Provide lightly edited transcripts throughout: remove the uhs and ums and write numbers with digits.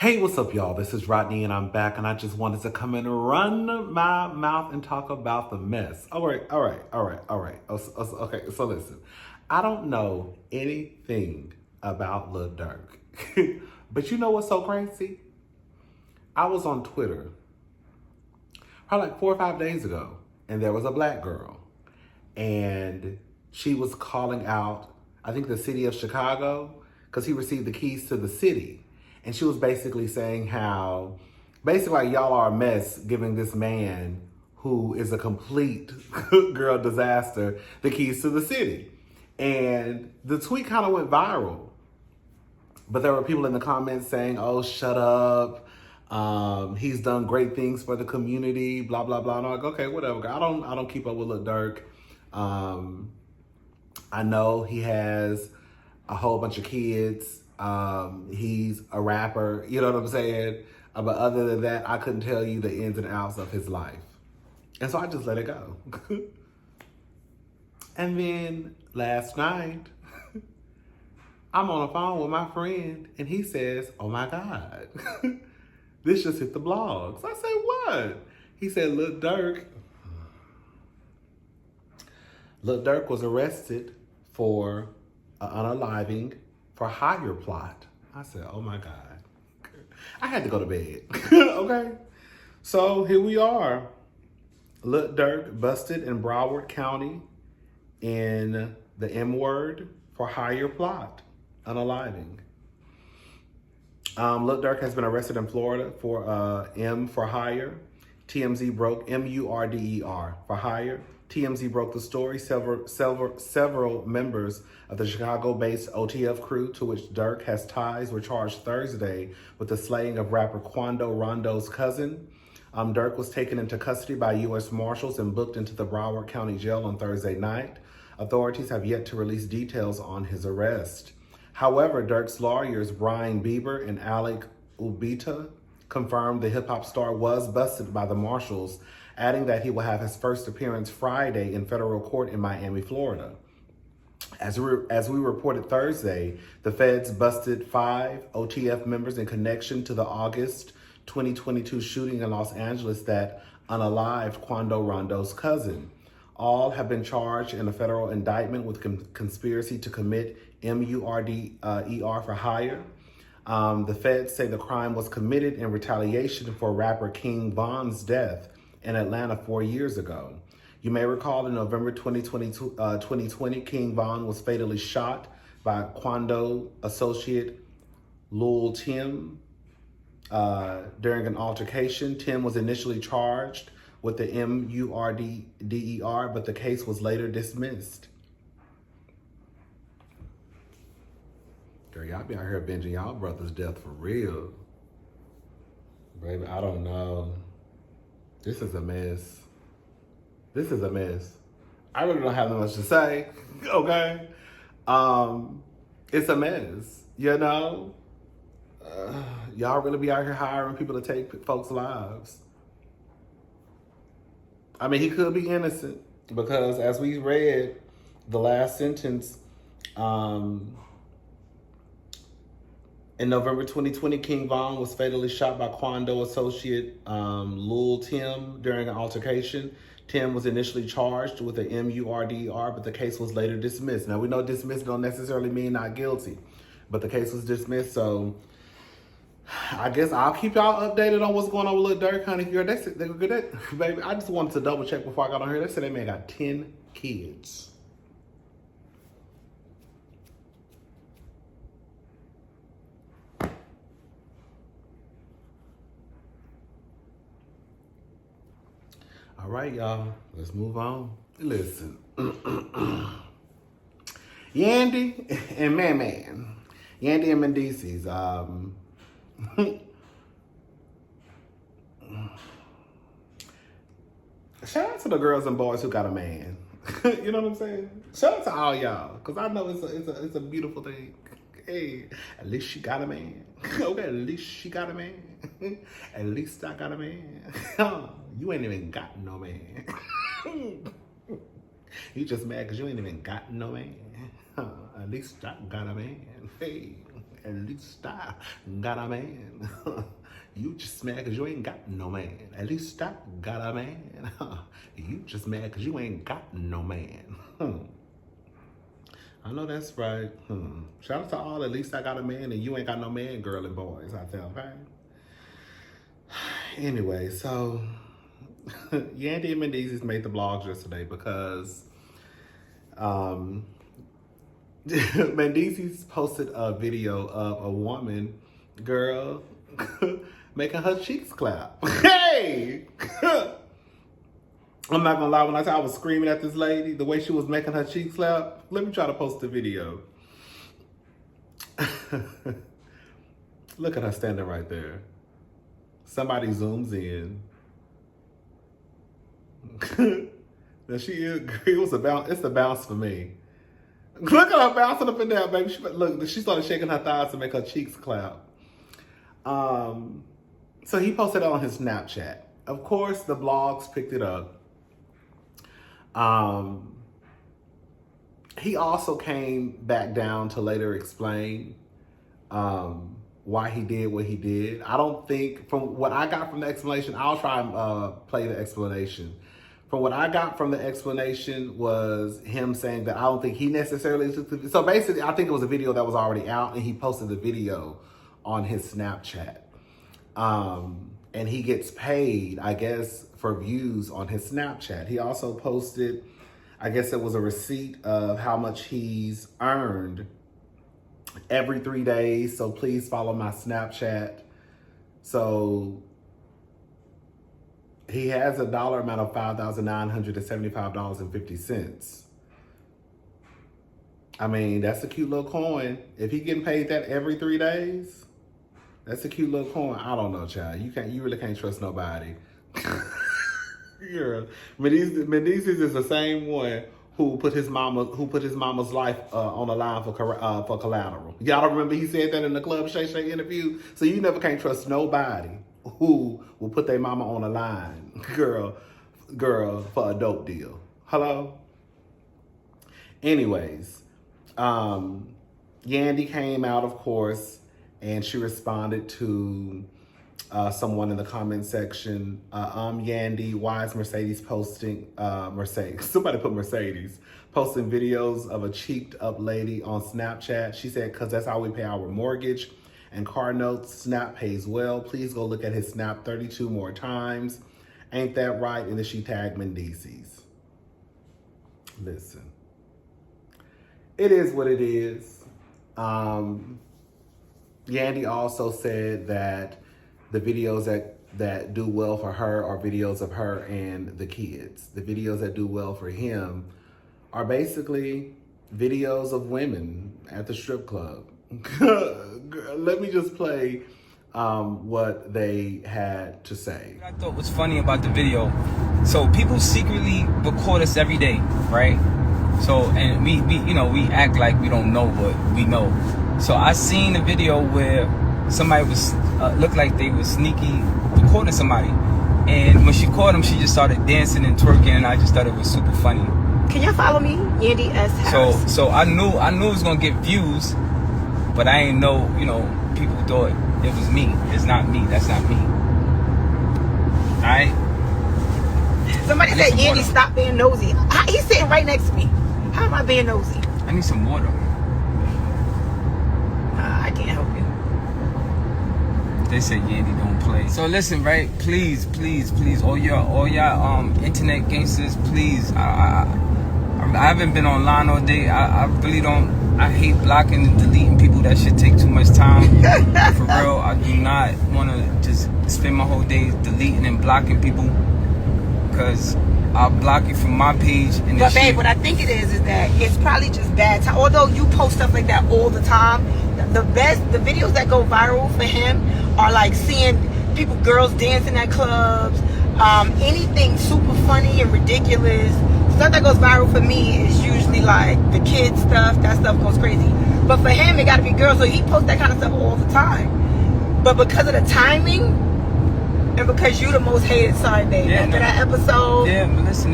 Hey, what's up, y'all? This is Rodney, and I'm back, and I just wanted to come and run my mouth and talk about the mess. All right. Okay, so listen, I don't know anything about Lil Durk, but you know what's so crazy? I was on Twitter probably like 4 or 5 days ago, and there was a black girl, and she was calling out, I think, the city of Chicago, because he received the keys to the city. And she was basically saying how, basically, like, y'all are a mess giving this man who is a complete girl disaster the keys to the city. And the tweet kind of went viral. But there were people in the comments saying, oh, shut up. He's done great things for the community, blah, blah, blah. And I'm like, okay, whatever. I don't keep up with Lil Durk. I know he has a whole bunch of kids. He's a rapper, you know what I'm saying? But other than that, I couldn't tell you the ins and outs of his life. And so I just let it go. And then last night, I'm on the phone with my friend, and he says, oh my God, this just hit the blogs. I said, what? He said, Lil Durk was arrested for unaliving for hire plot. I said, oh my God. I had to go to bed. Okay. So here we are. Lil Durk busted in Broward County in the M word for hire plot, unaliving. Lil Durk has been arrested in Florida for M for hire. TMZ broke MURDER for hire. TMZ broke the story. Several members of the Chicago-based OTF crew, to which Durk has ties, were charged Thursday with the slaying of rapper Quando Rondo's cousin. Durk was taken into custody by U.S. Marshals and booked into the Broward County Jail on Thursday night. Authorities have yet to release details on his arrest. However, Durk's lawyers, Brian Bieber and Alec Ubita, confirmed the hip-hop star was busted by the Marshals, adding that he will have his first appearance Friday in federal court in Miami, Florida. As we reported Thursday, the feds busted 5 OTF members in connection to the August 2022 shooting in Los Angeles that unalived Quando Rondo's cousin. All have been charged in a federal indictment with conspiracy to commit MURDER for hire. The feds say the crime was committed in retaliation for rapper King Von's death in Atlanta 4 years ago. You may recall in November 2020, King Von was fatally shot by Quando associate Lil Tim during an altercation. Tim was initially charged with the MURDER, but the case was later dismissed. Girl, y'all be out here avenging y'all brother's death for real. Baby, I don't know. This is a mess. This is a mess. I really don't have that much to say, okay? It's a mess, you know? Y'all really be out here hiring people to take folks' lives. I mean, he could be innocent because as we read the last sentence, in November 2020, King Von was fatally shot by Quando associate Lil Tim during an altercation. Tim was initially charged with the MURDER, but the case was later dismissed. Now, we know dismissed don't necessarily mean not guilty, but the case was dismissed. So I guess I'll keep y'all updated on what's going on with Lil Durk, honey. Baby, I just wanted to double check before I got on here. They said that man got 10 kids. All right, y'all, let's move on. Listen, Yandy and Yandy and Mendeecees. Shout out to the girls and boys who got a man. You know what I'm saying? Shout out to all y'all, cause I know it's a beautiful thing. Hey, at least she got a man. Okay, at least she got a man. At least I got a man. You ain't even got no man. You just mad because you ain't even got no man. At least I got a man. Hey, at least I got a man. You just mad because you ain't got no man. At least I got a man. You just mad because you ain't got no man. I know that's right. Shout out to all, at least I got a man and you ain't got no man, girl and boys out there, okay? Anyway, so Yandy and Mendeecees made the blogs yesterday because Mendeecees posted a video of a woman, girl, making her cheeks clap. Hey! I'm not gonna lie, when I was screaming at this lady, the way she was making her cheeks clap, let me try to post the video. Look at her standing right there. Somebody zooms in. Now she is, it's a bounce for me. Look at her bouncing up and down, baby. Look, she started shaking her thighs to make her cheeks clap. So he posted it on his Snapchat. Of course, the blogs picked it up. He also came back down to later explain why he did what he did. I don't think, from what I got from the explanation, I'll try and play the explanation. From what I got from the explanation was him saying that I don't think he necessarily took the, so basically I think it was a video that was already out and he posted the video on his Snapchat. And he gets paid, I guess, for views on his Snapchat. He also posted, I guess it was a receipt of how much he's earned every 3 days. So please follow my Snapchat. So he has a dollar amount of $5,975.50. I mean, that's a cute little coin. If he getting paid that every 3 days, that's a cute little coin. I don't know, child. You really can't trust nobody. Girl, Mendeecees is the same one who put his mama's life on the line for collateral. Y'all don't remember he said that in the Club Shay Shay interview? So you never can't trust nobody who will put their mama on the line, girl, for a dope deal. Hello? Anyways, Yandy came out, of course, and she responded to someone in the comment section. Yandy, why is Mercedes posting, somebody put Mercedes, posting videos of a cheeked up lady on Snapchat? She said, because that's how we pay our mortgage and car notes. Snap pays well. Please go look at his Snap 32 more times. Ain't that right? And then she tagged Mendeecees. Listen, it is what it is. Yandy also said that the videos that do well for her are videos of her and the kids. The videos that do well for him are basically videos of women at the strip club. Let me just play what they had to say. What I thought was funny about the video, so people secretly record us every day, right? So, and we act like we don't know what we know. So I seen a video where somebody was looked like they was sneaky recording somebody, and when she caught him, she just started dancing and twerking, and I just thought it was super funny. Can you follow me, Yandy S. Harris? So I knew it was gonna get views, but I ain't know, people thought it was me. It's not me. That's not me. All right. Somebody said, Yandy, stop being nosy. He's sitting right next to me. How am I being nosy? I need some water. I can't help you. They said Yandy don't play. So listen, right? Please, all y'all internet gangsters, please. I haven't been online all day. I really don't. I hate blocking and deleting people. That shit take too much time. For real, I do not want to just spend my whole day deleting and blocking people, because I'll block you from my page. And but babe, what I think it is that it's probably just bad time. Although you post stuff like that all the time, the videos that go viral for him are like seeing girls dancing at clubs, anything super funny and ridiculous. Stuff that goes viral for me is usually like the kids stuff. That stuff goes crazy. But for him, it got to be girls, so he posts that kind of stuff all the time. But because of the timing, and because you the most hated, sorry, babe. Yeah, after that episode. Yeah, but listen,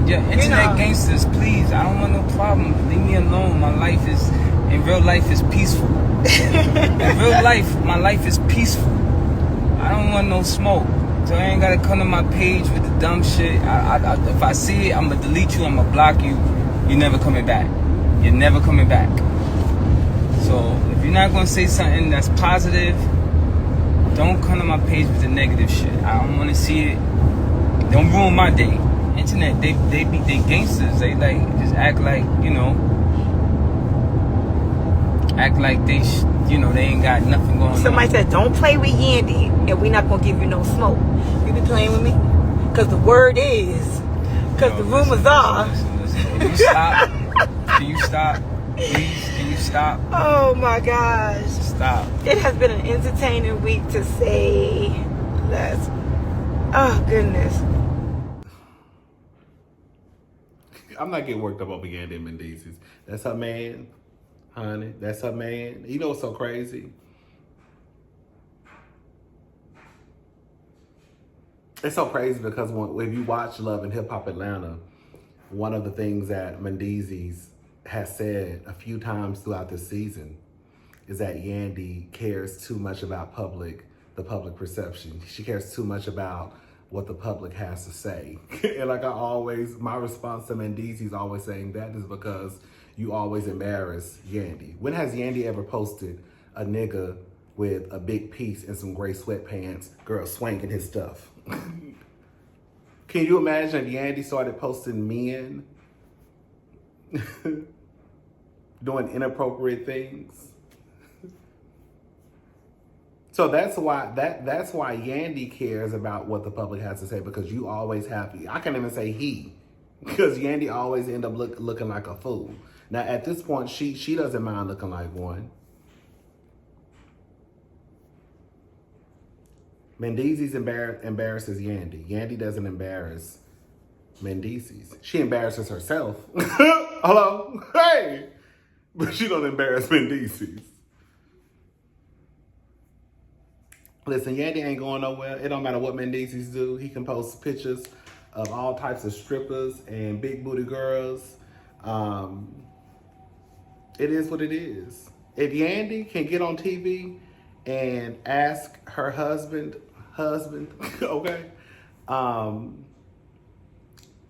yeah, internet gangsters, please. I don't want no problem. Leave me alone. My life is, in real life, is peaceful. In real life, my life is peaceful. don't want no smoke. So you ain't gotta come to my page with the dumb shit. If I see it, I'ma delete you, I'ma block you. You're never coming back. You're never coming back. So if you're not gonna say something that's positive, don't come to my page with the negative shit. I don't wanna see it. Don't ruin my day. Internet, they gangsters. They like just act like, you know, act like they they ain't got nothing going on. Somebody said, don't play with Yandy, and we're not gonna give you no smoke. You be playing with me? Because the word is, because the rumors are. Listen. Can you stop? Can you stop? Please, can you stop? Oh my gosh. Stop. It has been an entertaining week to say less. Oh goodness. I'm not getting worked up over Yandy and Mendeecees. That's her man, honey. That's her man. You know what's so crazy? It's so crazy because if you watch Love and Hip Hop Atlanta, one of the things that Mendeecees has said a few times throughout this season is that Yandy cares too much about the public perception. She cares too much about what the public has to say. And like my response to Mendeecees always saying that is because you always embarrass Yandy. When has Yandy ever posted a nigga with a big piece and some gray sweatpants, girl swinging his stuff? Can you imagine if Yandy started posting men doing inappropriate things? So that's why Yandy cares about what the public has to say, because you always have, I can't even say he, because Yandy always end up looking like a fool. Now at this point, she doesn't mind looking like one. Mendeecees embarrasses Yandy. Yandy doesn't embarrass Mendeecees. She embarrasses herself. Hello? Hey! But she don't embarrass Mendeecees. Listen, Yandy ain't going nowhere. It don't matter what Mendeecees do. He can post pictures of all types of strippers and big booty girls. It is what it is. If Yandy can get on TV and ask her husband, okay,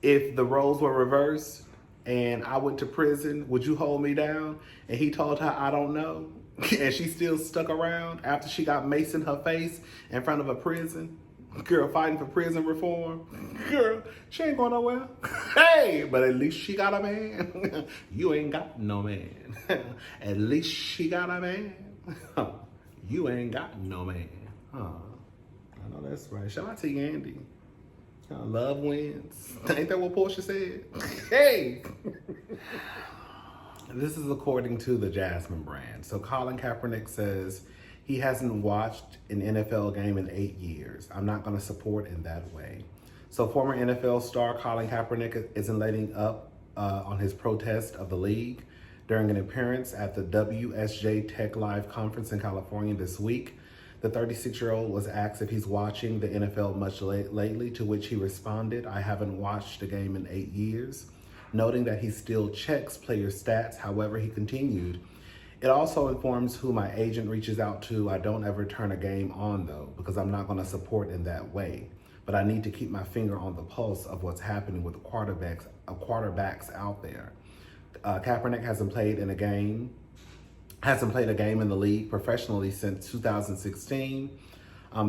if the roles were reversed and I went to prison, would you hold me down? And he told her, I don't know. And she still stuck around after she got mace in her face in front of a prison. Girl, fighting for prison reform. Girl, she ain't going nowhere. Hey, but at least she got a man. You ain't got no man. At least she got a man. You ain't got no man. I know that's right. Shout out to Yandy. Love wins. Ain't that what Portia said? Hey! This is according to the Jasmine brand. So Colin Kaepernick says he hasn't watched an NFL game in 8 years. I'm not going to support in that way. So former NFL star Colin Kaepernick isn't letting up on his protest of the league. During an appearance at the WSJ Tech Live conference in California this week, the 36-year-old was asked if he's watching the NFL much lately, to which he responded, I haven't watched a game in 8 years. Noting that he still checks player stats, however, he continued, it also informs who my agent reaches out to. I don't ever turn a game on though, because I'm not going to support in that way. But I need to keep my finger on the pulse of what's happening with the quarterbacks out there. Kaepernick hasn't played a game in the league professionally since 2016.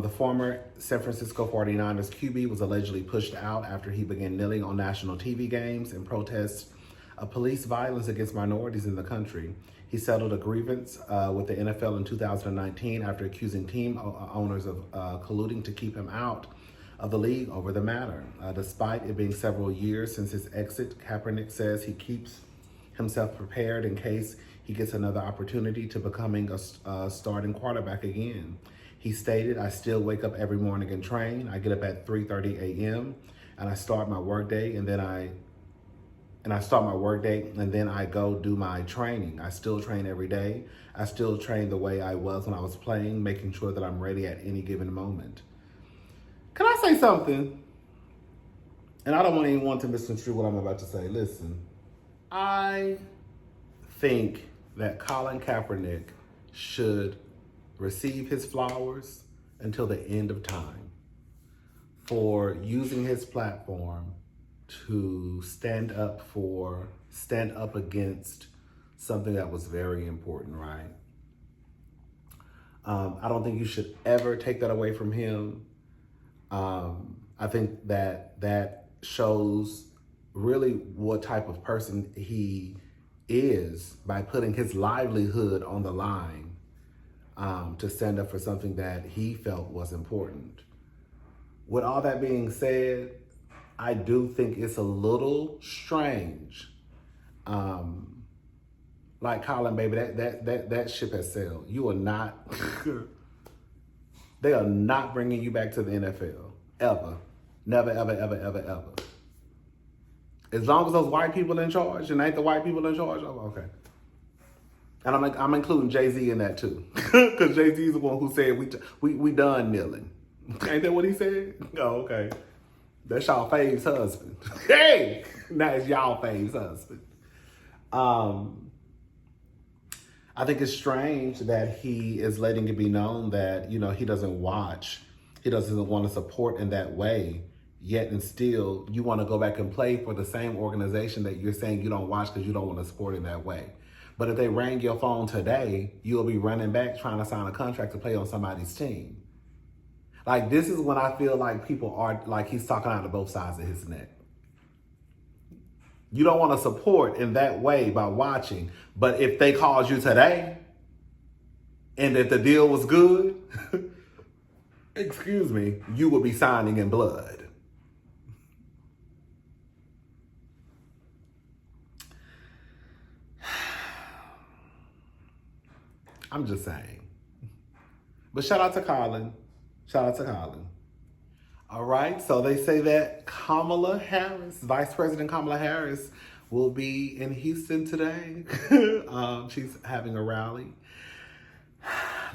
The former San Francisco 49ers QB was allegedly pushed out after he began kneeling on national TV games in protest of police violence against minorities in the country. He settled a grievance with the NFL in 2019 after accusing team owners of colluding to keep him out of the league over the matter. Despite it being several years since his exit, Kaepernick says he keeps himself prepared in case he gets another opportunity to becoming a starting quarterback again. He stated, I still wake up every morning and train. I get up at 3:30 a.m. and I start my workday, and then I go do my training. I still train every day. I still train the way I was when I was playing, making sure that I'm ready at any given moment. Can I say something? And I don't want anyone to misconstrue what I'm about to say. Listen, I think that Colin Kaepernick should receive his flowers until the end of time for using his platform to stand up against something that was very important, right? I don't think you should ever take that away from him. I think that shows really what type of person he is by putting his livelihood on the line to stand up for something that he felt was important. With all that being said, I do think it's a little strange. Like Colin, baby, that ship has sailed. You are not, they are not bringing you back to the NFL, ever. Never, ever, ever, ever, ever. As long as those white people in charge, and ain't the white people in charge, oh, okay. And I'm including Jay-Z in that too. Because Jay-Z is the one who said we done kneeling. Ain't that what he said? Oh, okay. That's y'all Fave's husband. Hey! Now it's y'all Fave's husband. I think it's strange that he is letting it be known that, you know, he doesn't want to support in that way, yet and still you want to go back and play for the same organization that you're saying you don't watch because you don't want to support in that way. But if they rang your phone today, you'll be running back trying to sign a contract to play on somebody's team. Like, this is when I feel like people are, like, he's talking out of both sides of his neck. You don't want to support in that way by watching. But if they called you today and that the deal was good, excuse me, you would be signing in blood. I'm just saying. But shout out to Colin. Shout out to Colin. All right, so they say that Kamala Harris, Vice President Kamala Harris, will be in Houston today. She's having a rally.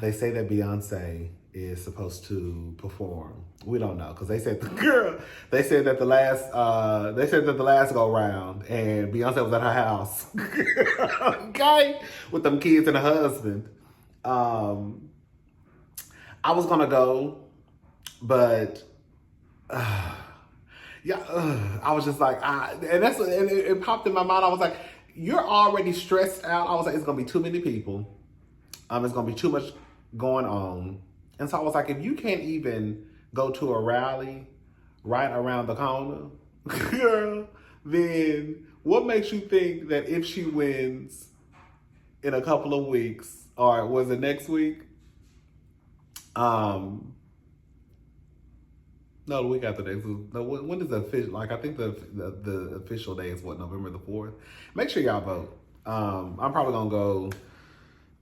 They say that Beyonce is supposed to perform. We don't know, because they said that the last go round and Beyonce was at her house. Okay, with them kids and her husband. I was gonna go, but I was just like, and it popped in my mind. I was like, you're already stressed out. I was like, it's gonna be too many people. It's gonna be too much going on. And so I was like, if you can't even go to a rally right around the corner, girl, then what makes you think that if she wins in a couple of weeks, or was it next week? No, the week after next. No, when is the official? Like, I think the official day is what, November the 4th. Make sure y'all vote. I'm probably gonna go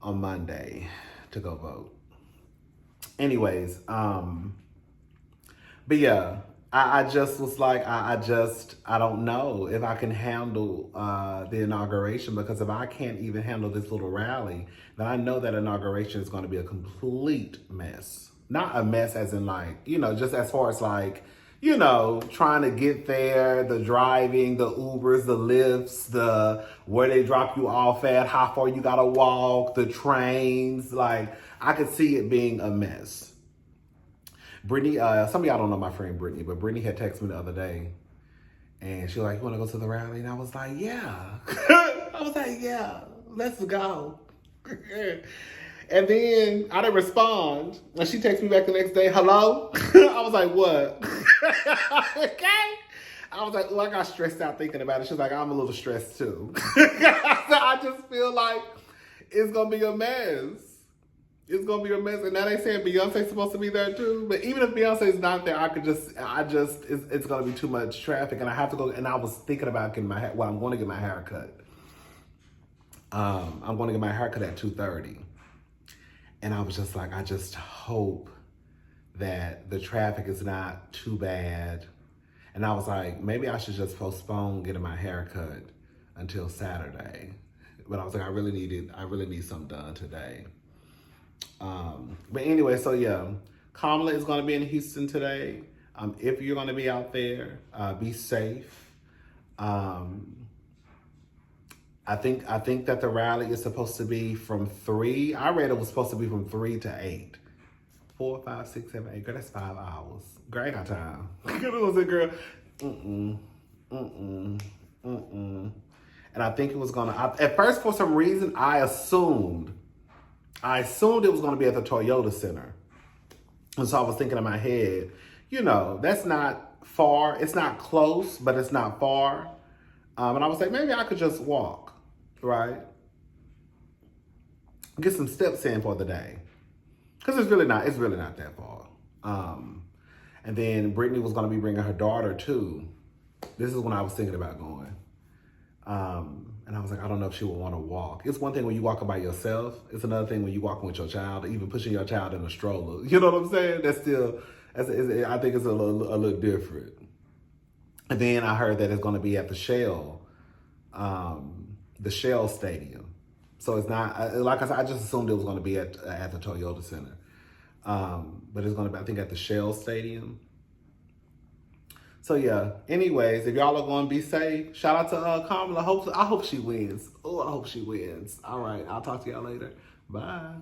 on Monday to go vote. Anyways, but yeah, I just was like, I don't know if I can handle the inauguration, because if I can't even handle this little rally, then I know that inauguration is going to be a complete mess. Not a mess as in, like, you know, just as far as, like, you know, trying to get there, the driving, the Ubers, the Lyfts, the where they drop you off at, how far you gotta walk, the trains. Like, I could see it being a mess. Brittany, some of y'all don't know my friend Brittany, but Brittany had texted me the other day, and she was like, you wanna go to the rally? And I was like, yeah. Yeah, let's go. And then I didn't respond. And she texted me back the next day, hello? I was like, what? Okay. I was like, oh, I got stressed out thinking about it. She was like, I'm a little stressed too. So I just feel like it's going to be a mess. It's going to be a mess. And now they saying Beyonce's supposed to be there too. But even if Beyonce's not there, it's going to be too much traffic. And I have to go. And I was thinking about getting my hair. Well, I'm going to get my hair cut. I'm going to get my hair cut at 2:30. And I was just like, I just hope that the traffic is not too bad. And I was like, maybe I should just postpone getting my hair cut until Saturday. But I was like, I really need something done today. But anyway, so yeah, Kamala is going to be in Houston today. If you're going to be out there, be safe. I think that the rally is supposed to be from 3. I read it was supposed to be from 3 to 8. 4, 5, 6, 7, 8. Girl, that's 5 hours. Girl, I ain't got time. Girl, it was a girl. And I think it was gonna. At first, for some reason, I assumed it was gonna be at the Toyota Center. And so I was thinking in my head, you know, that's not far. It's not close, but it's not far. And I was like, maybe I could just walk, right? Get some steps in for the day. Because it's really not that far. And then Brittany was going to be bringing her daughter too. This is when I was thinking about going. And I was like, I don't know if she would want to walk. It's one thing when you walking by yourself. It's another thing when you walking with your child, even pushing your child in a stroller. You know what I'm saying? That's still, I think it's a little different. And then I heard that it's going to be at the Shell Stadium. So it's not, like I said, I just assumed it was going to be at the Toyota Center. But it's going to be, I think, at the Shell Stadium. So yeah, anyways, if y'all are going to be safe, shout out to Kamala. I hope she wins. Oh, I hope she wins. All right, I'll talk to y'all later. Bye.